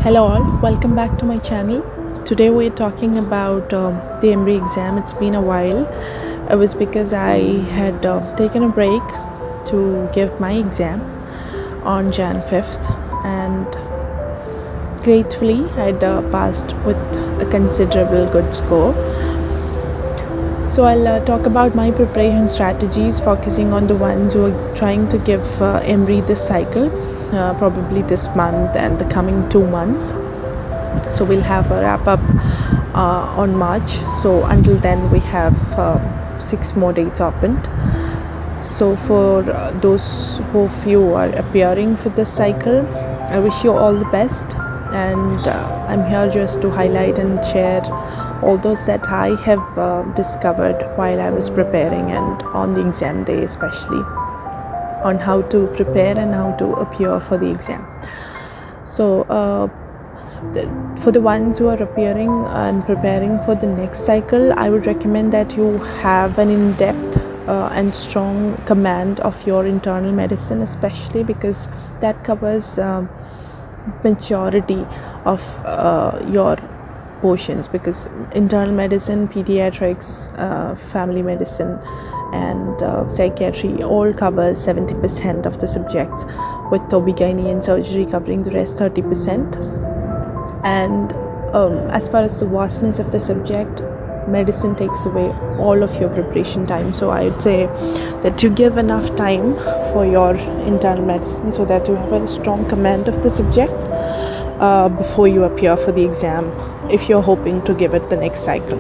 Hello all, welcome back to my channel. Today we're talking about the Emree exam. It's been a while. It was because I had taken a break to give my exam on Jan 5th, and gratefully I'd passed with a considerable good score. So I'll talk about my preparation strategies, focusing on the ones who are trying to give Emree this cycle, probably this month and the coming 2 months. So we'll have a wrap up on March. So until then we have 6 more dates opened. So for those of you who are appearing for this cycle, I wish you all the best, and I'm here just to highlight and share all those that I have discovered while I was preparing and on the exam day, especially on how to prepare and how to appear for the exam. So for the ones who are appearing and preparing for the next cycle, I would recommend that you have an in-depth and strong command of your internal medicine, especially because that covers majority of your portions, because internal medicine, pediatrics, family medicine and psychiatry all covers 70% of the subjects, with OB/GYN surgery covering the rest 30%. And as far as the vastness of the subject, medicine takes away all of your preparation time. So I would say that you give enough time for your internal medicine so that you have a strong command of the subject before you appear for the exam, if you're hoping to give it the next cycle.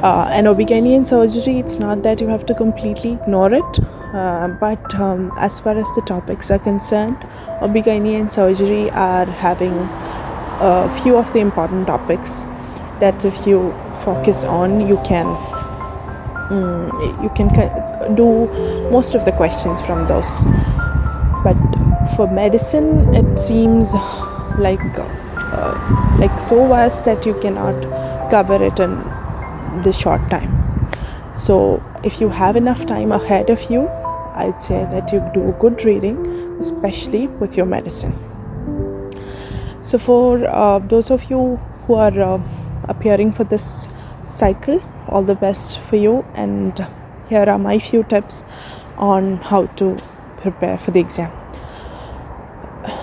And OB/GYN surgery, it's not that you have to completely ignore it, but as far as the topics are concerned, OB/GYN surgery are having a few of the important topics that if you focus on, you can do most of the questions from those. But for medicine, it seems like so vast that you cannot cover it in this short time. So if you have enough time ahead of you, I'd say that you do good reading, especially with your medicine. So for those of you who are appearing for this cycle, all the best for you, and here are my few tips on how to prepare for the exam.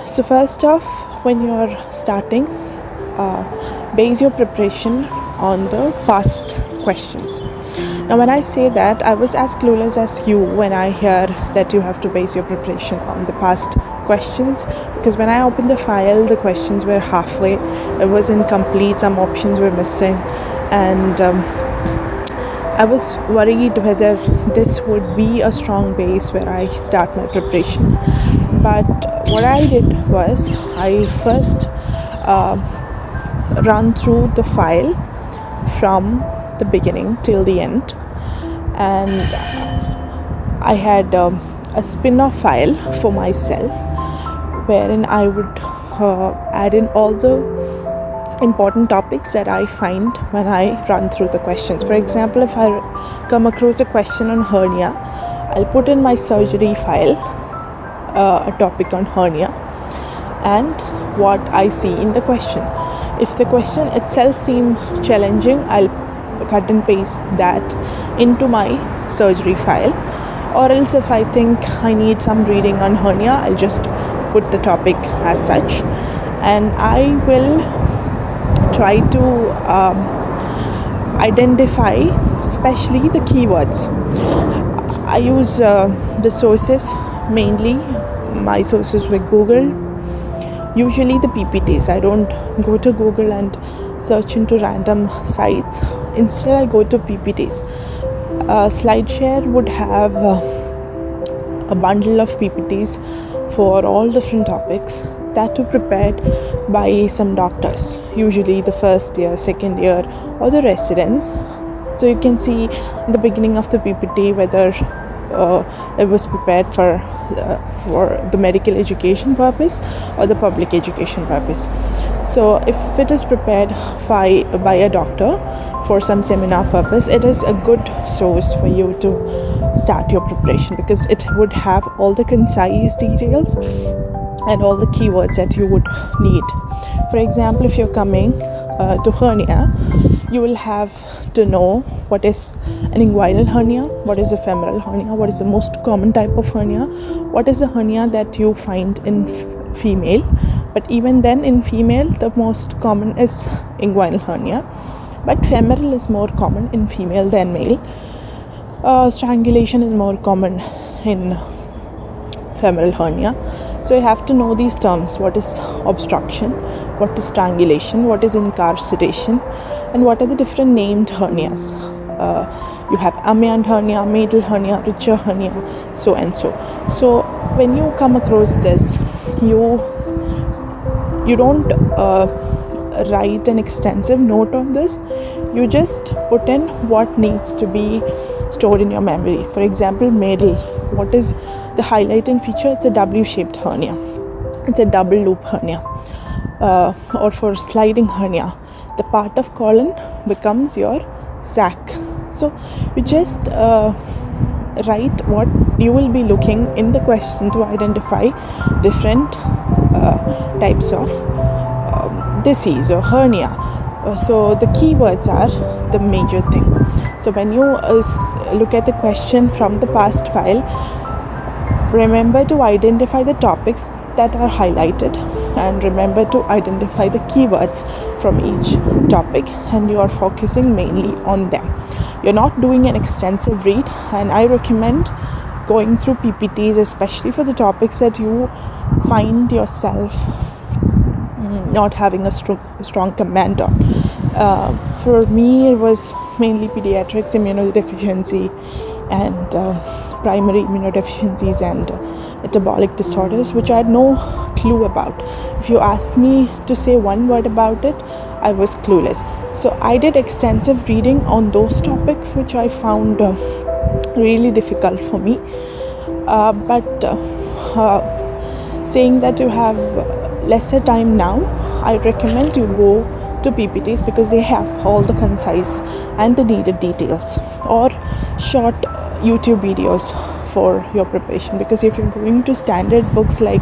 So first off, when you're starting, base your preparation on the past questions. Now when I say that, I was as clueless as you when I hear that you have to base your preparation on the past questions, because when I opened the file, the questions were halfway, it was incomplete, some options were missing, and I was worried whether this would be a strong base where I start my preparation. But what I did was, I first run through the file from the beginning till the end, and I had a spin-off file for myself wherein I would add in all the important topics that I find when I run through the questions. For example, if I come across a question on hernia, I'll put in my surgery file a topic on hernia and what I see in the question. If the question itself seems challenging, I'll cut and paste that into my surgery file, or else if I think I need some reading on hernia, I'll just put the topic as such, and I will try to identify especially the keywords. I use the sources, mainly my sources were Google, usually the PPTs. I don't go to Google and search into random sites. Instead, I go to PPTs. SlideShare would have a bundle of PPTs for all different topics that were prepared by some doctors, usually the first year, second year, or the residents. So you can see in the beginning of the PPT whether it was prepared for the medical education purpose or the public education purpose. So if it is prepared by a doctor for some seminar purpose, it is a good source for you to start your preparation, because it would have all the concise details and all the keywords that you would need. For example, if you're coming to hernia, you will have to know what is an inguinal hernia, what is a femoral hernia, what is the most common type of hernia, what is a hernia that you find in female. But even then, in female, the most common is inguinal hernia, but femoral is more common in female than male. Strangulation is more common in femoral hernia. So you have to know these terms: what is obstruction, what is strangulation, what is incarceration, and what are the different named hernias. You have amyant hernia, medal hernia, richer hernia, so and so. So when you come across this, you don't write an extensive note on this. You just put in what needs to be stored in your memory. For example, medal, what is the highlighting feature? It's a W-shaped hernia, it's a double loop hernia. Or for sliding hernia, the part of colon becomes your sac. So you just write what you will be looking in the question to identify different types of disease or hernia. So the keywords are the major thing. So when you look at the question from the past file, remember to identify the topics that are highlighted, and remember to identify the keywords from each topic, and you are focusing mainly on them. You're not doing an extensive read, and I recommend going through PPTs, especially for the topics that you find yourself not having a strong command on. For me, it was mainly pediatrics, immunodeficiency, and primary immunodeficiencies and metabolic disorders, which I had no clue about. If you asked me to say one word about it, I was clueless. So I did extensive reading on those topics, which I found really difficult for me. But saying that you have lesser time now, I recommend you go to PPTs, because they have all the concise and the needed details, or short YouTube videos for your preparation. Because if you're going to standard books like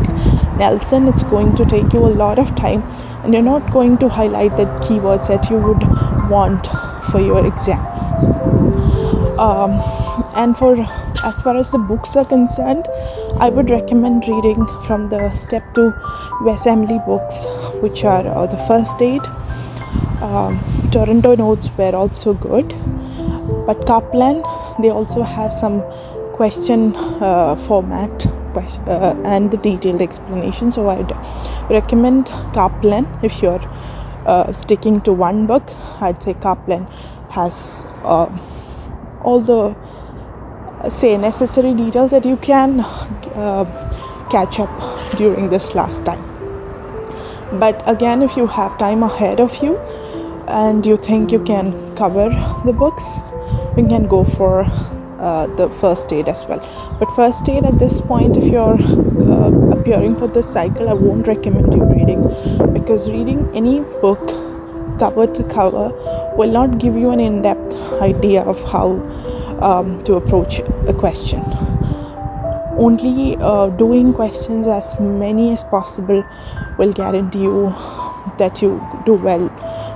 Nelson, it's going to take you a lot of time, and you're not going to highlight the keywords that you would want for your exam. And for as far as the books are concerned, I would recommend reading from the Step 2 USMLE books, which are the first aid. Toronto notes were also good, but Kaplan, they also have some question format and the detailed explanation. So I'd recommend Kaplan. If you're sticking to one book, I'd say Kaplan has all the necessary details that you can catch up during this last time. But again, if you have time ahead of you and you think you can cover the books, you can go for the first aid as well. But first aid at this point, if you're appearing for this cycle, I won't recommend you reading, because reading any book cover to cover will not give you an in-depth idea of how to approach a question. Only doing questions as many as possible will guarantee you that you do well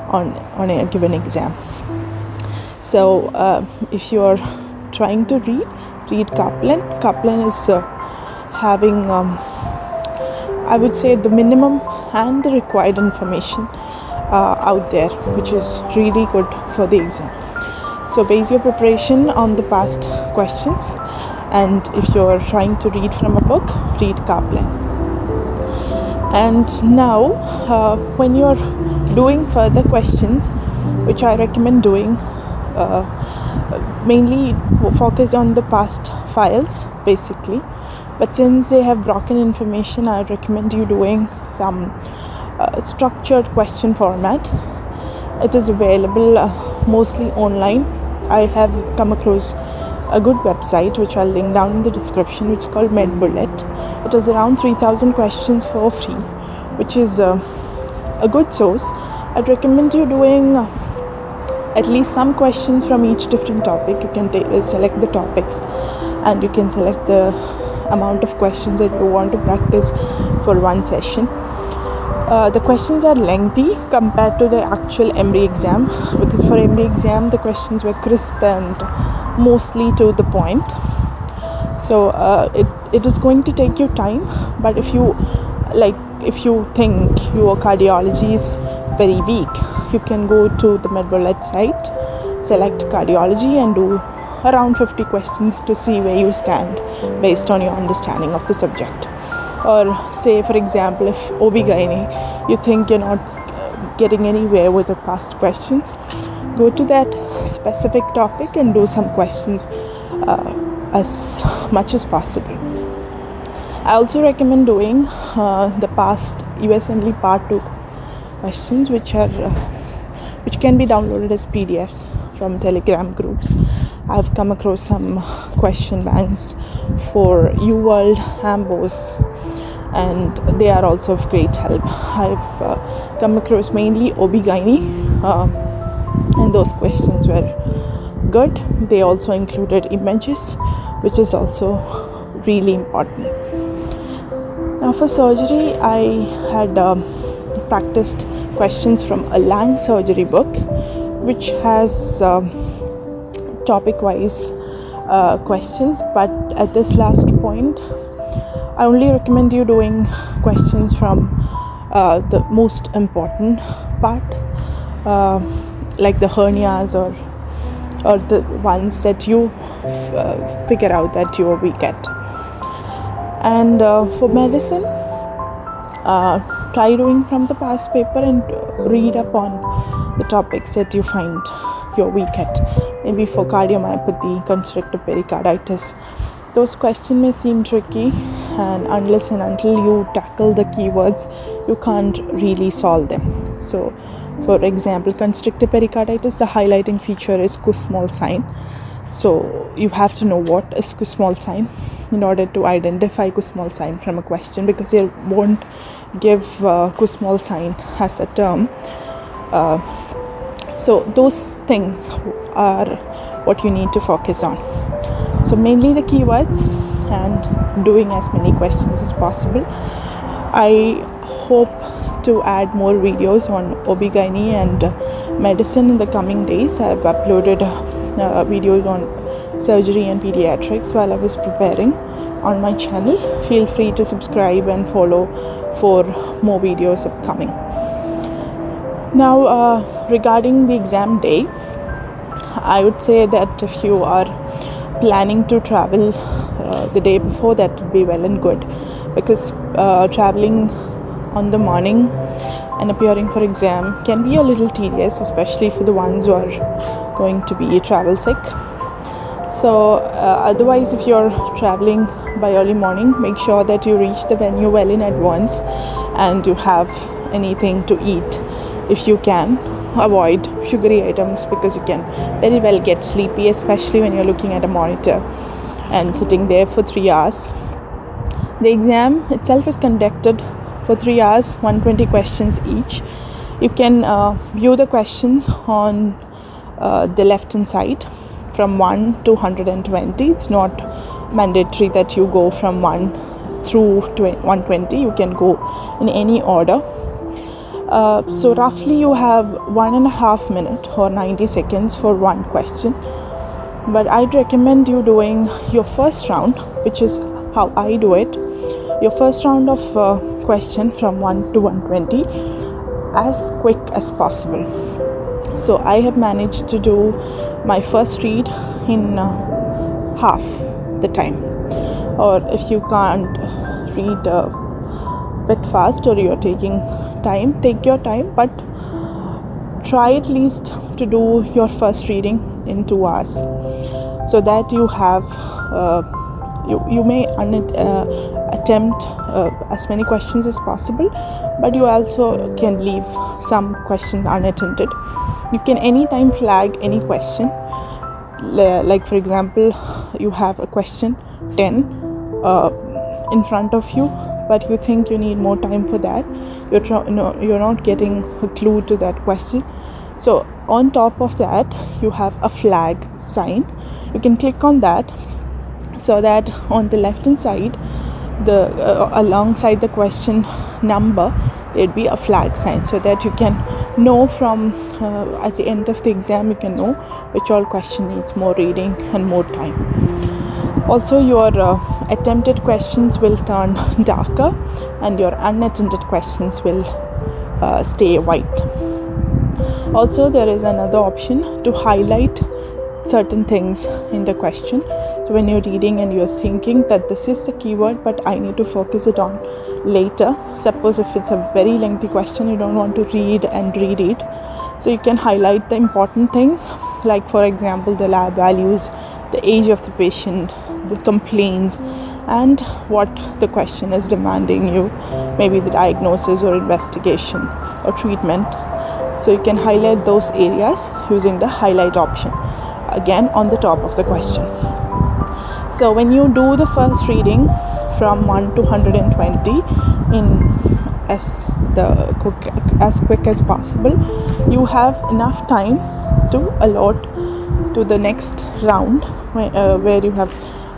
on a given exam. So if you are trying to read Kaplan. Kaplan is having I would say the minimum and the required information out there, which is really good for the exam. So base your preparation on the past questions, and if you're trying to read from a book, read Kaplan. And now when you're doing further questions, which I recommend doing, mainly focus on the past files basically, but since they have broken information, I recommend you doing some structured question format. It is available mostly online. I have come across a good website which I'll link down in the description, which is called MedBullet. It is around 3,000 questions for free, which is a good source. I'd recommend you doing at least some questions from each different topic. You can select the topics, and you can select the amount of questions that you want to practice for one session. The questions are lengthy compared to the actual Emree exam, because for Emree exam the questions were crisp and mostly to the point. So it is going to take you time, but if you think your cardiology is very weak, you can go to the MedBullet site, select cardiology, and do around 50 questions to see where you stand based on your understanding of the subject. Or say, for example, if OB-GYN, you think you're not getting anywhere with the past questions, go to that specific topic and do some questions as much as possible. I also recommend doing the past USMLE Part 2 questions, which can be downloaded as PDFs from Telegram groups. I've come across some question banks for UWorld, Ambos, and they are also of great help. I've come across mainly OB-GYN, and those questions were good. They also included images, which is also really important. Now for surgery, I had practiced questions from a Lang surgery book, which has topic-wise questions, but at this last point, I only recommend you doing questions from the most important part, like the hernias or the ones that you figure out that you are weak at. And for medicine, try doing from the past paper and read up on the topics that you find you're weak at. Maybe for cardiomyopathy, constrictive pericarditis, those questions may seem tricky, and unless and until you tackle the keywords, you can't really solve them. So for example, constrictive pericarditis, the highlighting feature is Kussmaul sign. So you have to know what is Kussmaul sign in order to identify Kussmaul sign from a question, because they won't give Kussmaul sign as a term. So those things are what you need to focus on. So mainly the keywords and doing as many questions as possible. I hope to add more videos on OB-GYN and medicine in the coming days. I've uploaded videos on surgery and pediatrics while I was preparing on my channel. Feel free to subscribe and follow for more videos upcoming. Now regarding the exam day, I would say that if you are planning to travel the day before, that would be well and good, because traveling on the morning and appearing for exam can be a little tedious, especially for the ones who are going to be travel sick. So otherwise, if you're traveling by early morning, make sure that you reach the venue well in advance and you have anything to eat. If you can, avoid sugary items, because you can very well get sleepy, especially when you're looking at a monitor and sitting there for 3 hours. The exam itself is conducted for 3 hours, 120 questions each. You can view the questions on the left hand side from 1 to 120. It's not mandatory that you go from 1 through 120. You can go in any order. So roughly you have 1.5 minutes or 90 seconds for one question. But I'd recommend you doing your first round, which is how I do it. Your first round of question from 1 to 120 as quick as possible. So I have managed to do my first read in half the time. Or if you can't read a bit fast, or you're taking time, take your time, but try at least to do your first reading in 2 hours, so that you have you may attempt as many questions as possible, but you also can leave some questions unattended. You can anytime flag any question, like for example, you have a question 10 in front of you, but you think you need more time for that. You're not getting a clue to that question. So on top of that, you have a flag sign. You can click on that so that on the left hand side, the alongside the question number, there'd be a flag sign, so that you can know from at the end of the exam, you can know which all question needs more reading and more time. Also, your attempted questions will turn darker and your unattended questions will stay white. Also, there is another option to highlight certain things in the question. So when you're reading and you're thinking that this is the keyword, but I need to focus it on later. Suppose if it's a very lengthy question, you don't want to read and reread. So you can highlight the important things, like for example, the lab values, the age of the patient, the complaints, and what the question is demanding you, maybe the diagnosis or investigation or treatment. So you can highlight those areas using the highlight option, again on the top of the question. So when you do the first reading from 1 to 120 in as quick as possible, you have enough time to allot to the next round where you have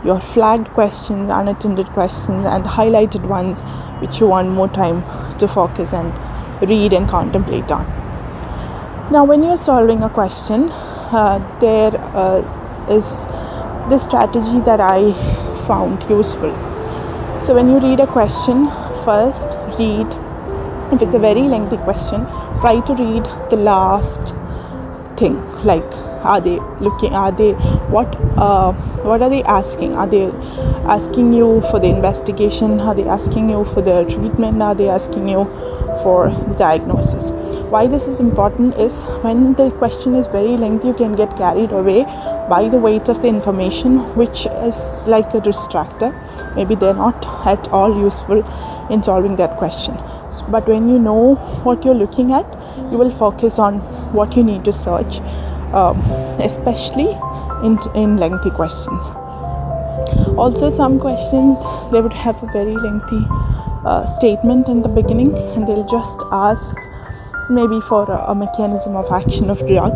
your flagged questions, unattended questions, and highlighted ones which you want more time to focus and read and contemplate on. Now when you're solving a question, there is this strategy that I found useful. So when you read a question, first read, if it's a very lengthy question, try to read the last thing, like what are they asking? Are they asking you for the investigation? Are they asking you for the treatment? Are they asking you for the diagnosis? Why this is important is, when the question is very lengthy, you can get carried away by the weight of the information, which is like a distractor. Maybe they're not at all useful in solving that question. But when you know what you're looking at, you will focus on what you need to search, especially in lengthy questions. Also, some questions, they would have a very lengthy statement in the beginning, and they'll just ask maybe for a mechanism of action of drug,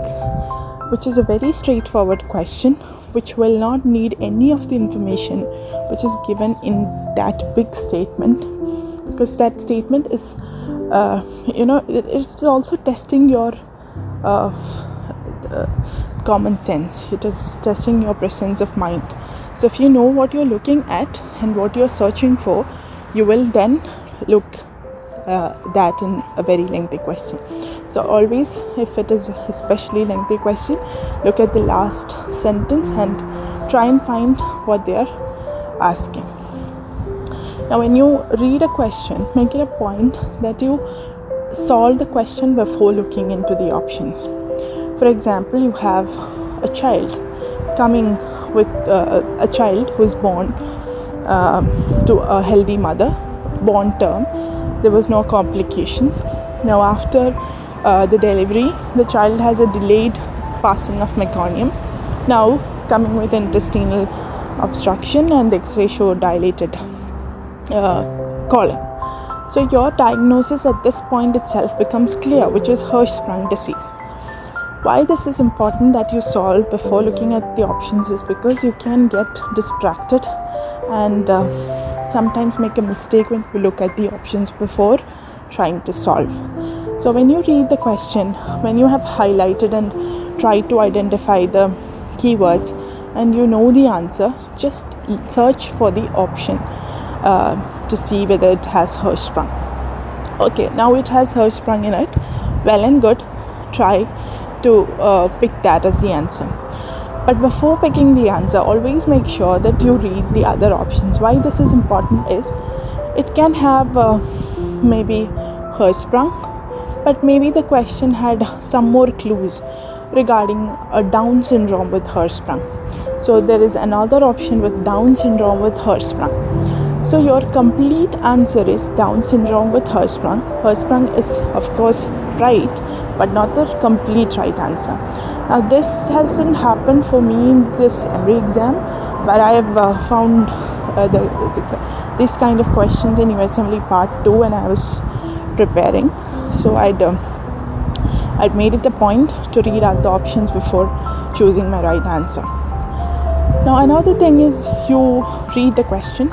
which is a very straightforward question, which will not need any of the information which is given in that big statement, because that statement is it's also testing your common sense. It is testing your presence of mind. So if you know what you're looking at and what you're searching for, you will then look that in a very lengthy question. So always, if it is especially lengthy question, look at the last sentence and try and find what they are asking. Now when you read a question, make it a point that you solve the question before looking into the options. For example, you have a child coming with a child who is born to a healthy mother, born term. There was no complications. Now after the delivery, the child has a delayed passing of meconium, now coming with intestinal obstruction, and the X-ray showed dilated colon. So your diagnosis at this point itself becomes clear, which is Hirschsprung disease. Why this is important that you solve before looking at the options is because you can get distracted and sometimes make a mistake when you look at the options before trying to solve. So when you read the question, when you have highlighted and tried to identify the keywords and you know the answer, just search for the option to see whether it has Hirschsprung. Okay, now it has Hirschsprung in it. Well and good. Try to pick that as the answer. But before picking the answer, always make sure that you read the other options. Why this is important is, it can have maybe Hirschsprung, but maybe the question had some more clues regarding a Down syndrome with Hirschsprung. So there is another option with Down syndrome with Hirschsprung. So your complete answer is Down syndrome with Hirschsprung. Hirschsprung is of course right, but not the complete right answer. Now this hasn't happened for me in this Emree exam, but I have found this kind of questions in USMLE Part 2 when I was preparing. So I'd made it a point to read out the options before choosing my right answer. Now another thing is, you read the question,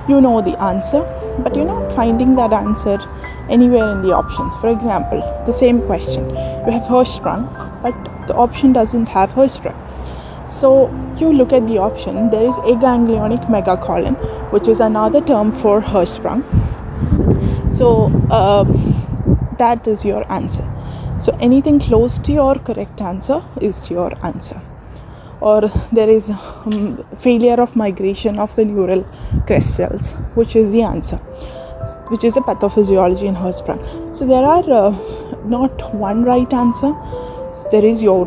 you know the answer, but you're not finding that answer anywhere in the options. For example, the same question, you have Hirschsprung, but the option doesn't have Hirschsprung. So you look at the option, there is aganglionic megacolon, which is another term for Hirschsprung. So that is your answer. So anything close to your correct answer is your answer. Or there is failure of migration of the neural crest cells, which is the answer, which is a pathophysiology in Hirschsprung. So there are not one right answer. There is your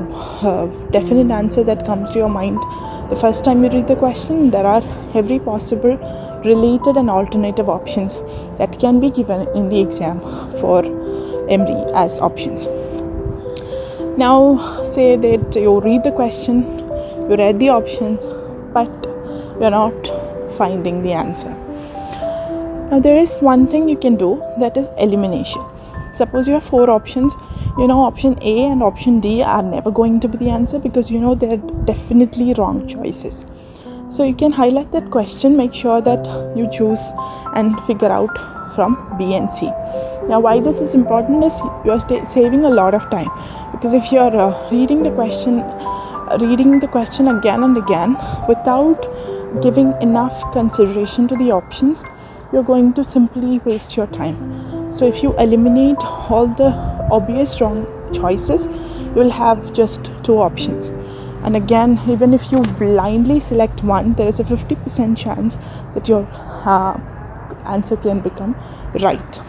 definite answer that comes to your mind the first time you read the question. There are every possible related and alternative options that can be given in the exam for Emree as options. Now say that you read the question, you read the options, but you're not finding the answer. Now there is one thing you can do, that is elimination. Suppose you have 4 options, you know option A and option D are never going to be the answer because you know they're definitely wrong choices. So you can highlight that question, make sure that you choose and figure out from B and C. Now why this is important is you are saving a lot of time, because if you are reading the question again and again without giving enough consideration to the options, you're going to simply waste your time. So if you eliminate all the obvious wrong choices, you'll have just 2 options. And again, even if you blindly select one, there is a 50% chance that your answer can become right.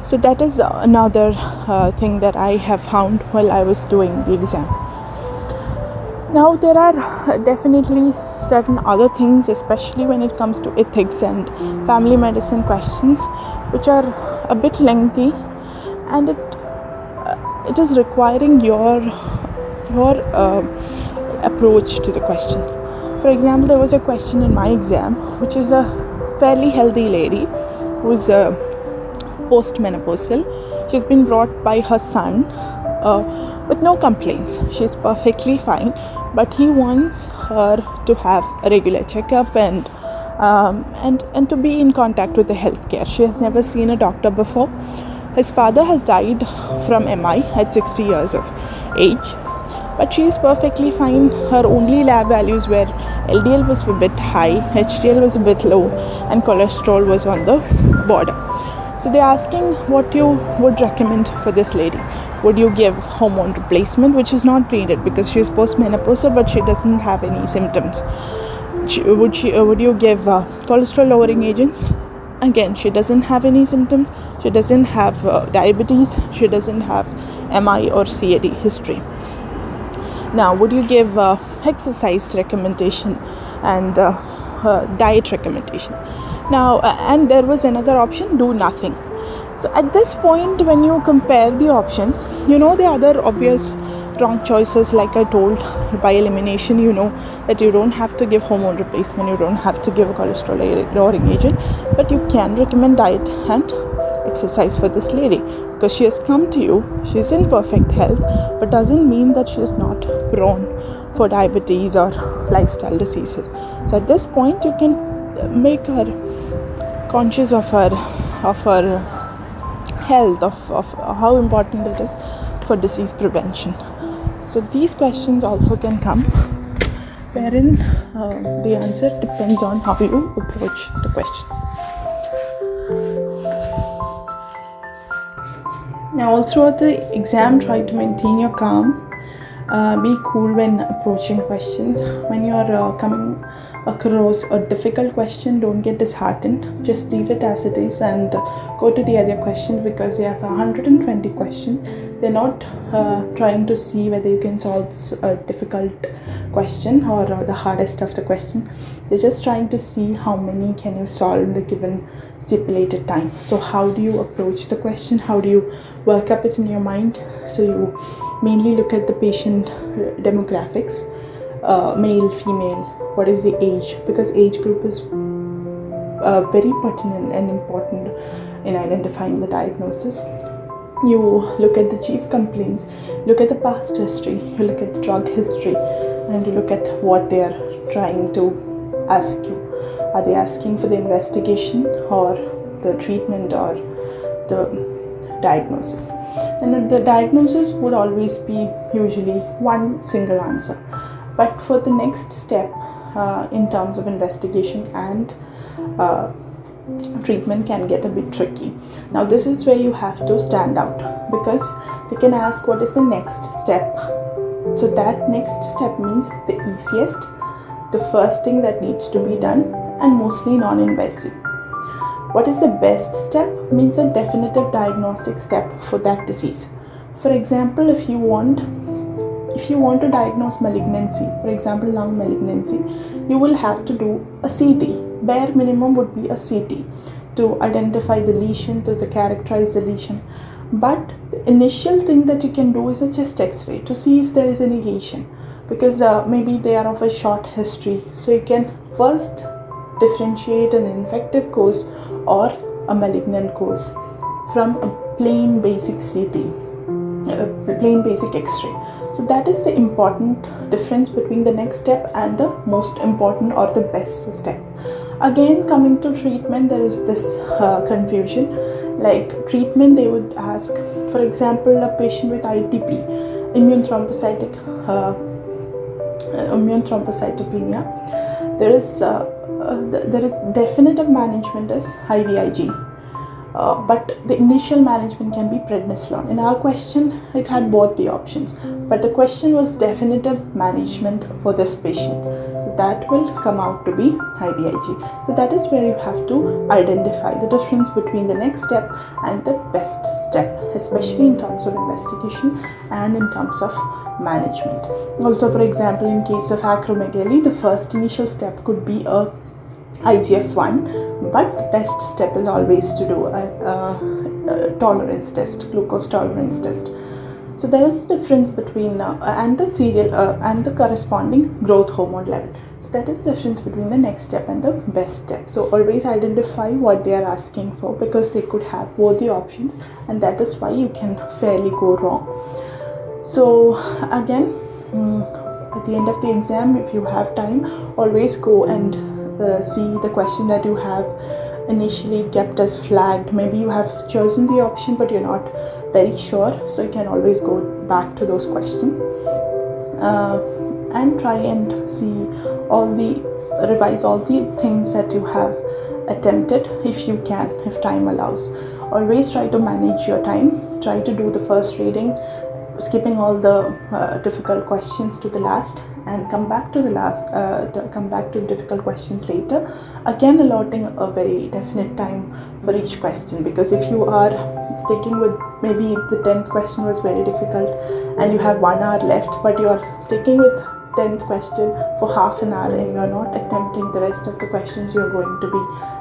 So that is another thing that I have found while I was doing the exam. Now there are definitely certain other things, especially when it comes to ethics and family medicine questions, which are a bit lengthy, and it is requiring your approach to the question. For example, there was a question in my exam, which is a fairly healthy lady who's postmenopausal. She's been brought by her son with no complaints. She's perfectly fine, but he wants her to have a regular checkup and to be in contact with the healthcare. She has never seen a doctor before. His father has died from MI at 60 years of age, but she is perfectly fine. Her only lab values were LDL was a bit high, HDL was a bit low, and cholesterol was on the border. So they're asking what you would recommend for this lady. Would you give hormone replacement, which is not needed because she is postmenopausal, but she doesn't have any symptoms? Would you give cholesterol lowering agents? Again, she doesn't have any symptoms. She doesn't have diabetes. She doesn't have MI or CAD history. Now, would you give exercise recommendation and diet recommendation? Now, and there was another option, do nothing. So at this point, when you compare the options, you know the other obvious wrong choices, like I told, by elimination, you know that you don't have to give hormone replacement, you don't have to give a cholesterol lowering agent, but you can recommend diet and exercise for this lady because she has come to you, she's in perfect health, but doesn't mean that she is not prone for diabetes or lifestyle diseases. So at this point, you can make her conscious of her health, of how important it is for disease prevention. So these questions also can come, wherein the answer depends on how you approach the question. Now, all throughout the exam, try to maintain your calm. Be cool when approaching questions. When you are coming across a difficult question, don't get disheartened. Just leave it as it is and go to the other questions, because they have 120 questions. They're not trying to see whether you can solve a difficult question or the hardest of the question. They're just trying to see how many can you solve in the given stipulated time. So how do you approach the question? How do you work up it in your mind? So you mainly look at the patient demographics, male, female, what is the age, because age group is very pertinent and important in identifying the diagnosis. You look at the chief complaints, look at the past history, you look at the drug history, and you look at what they are trying to ask you. Are they asking for the investigation or the treatment or the diagnosis? And the diagnosis would always be usually one single answer, but for the next step in terms of investigation and treatment can get a bit tricky. Now this is where you have to stand out, because they can ask what is the next step. So that next step means the easiest, the first thing that needs to be done, and mostly non-invasive. What is the best step means a definitive diagnostic step for that disease. For example, if you want to diagnose malignancy, for example lung malignancy, you will have to do a CT. Bare minimum would be a CT to identify the lesion, to characterize the lesion. But the initial thing that you can do is a chest x-ray to see if there is any lesion, because maybe they are of a short history. So you can first differentiate an infective cause or a malignant cause from a plain basic CT, plain basic x-ray. So that is the important difference between the next step and the most important or the best step. Again, coming to treatment, there is this confusion. Like treatment, they would ask, for example, a patient with ITP, immune thrombocytopenia, there is definitive management is IVIG. But the initial management can be prednisolone. In our question, it had both the options, but the question was definitive management for this patient. So that will come out to be IVIG. So that is where you have to identify the difference between the next step and the best step, especially in terms of investigation and in terms of management. Also, for example, in case of acromegaly, the first initial step could be a IGF-1, but the best step is always to do a tolerance test, glucose tolerance test. So there is a difference between and the corresponding growth hormone level. So that is the difference between the next step and the best step. So always identify what they are asking for, because they could have both the options, and that is why you can fairly go wrong. So again, at the end of the exam, if you have time, always go and see the question that you have initially kept as flagged. Maybe you have chosen the option but you're not very sure, so you can always go back to those questions and try and revise all the things that you have attempted, if you can, if time allows. Always try to manage your time. Try to do the first reading, skipping all the difficult questions to the last, and come back to difficult questions later, again allotting a very definite time for each question. Because if you are sticking with, maybe the 10th question was very difficult and you have 1 hour left, but you are sticking with 10th question for half an hour and you are not attempting the rest of the questions, you are going to be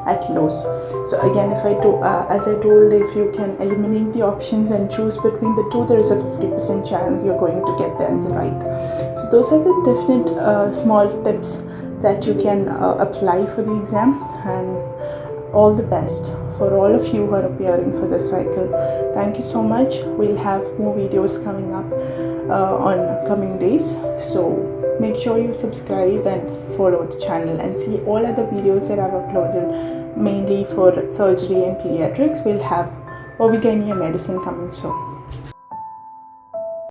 at loss. So again, as I told, if you can eliminate the options and choose between the two, there is a 50% chance you're going to get the answer right. So those are the definite small tips that you can apply for the exam, and all the best for all of you who are appearing for this cycle. Thank you so much. We'll have more videos coming up on coming days, so make sure you subscribe and follow the channel and see all other videos that I've uploaded, mainly for surgery and pediatrics. We'll have OB/GYN medicine coming soon.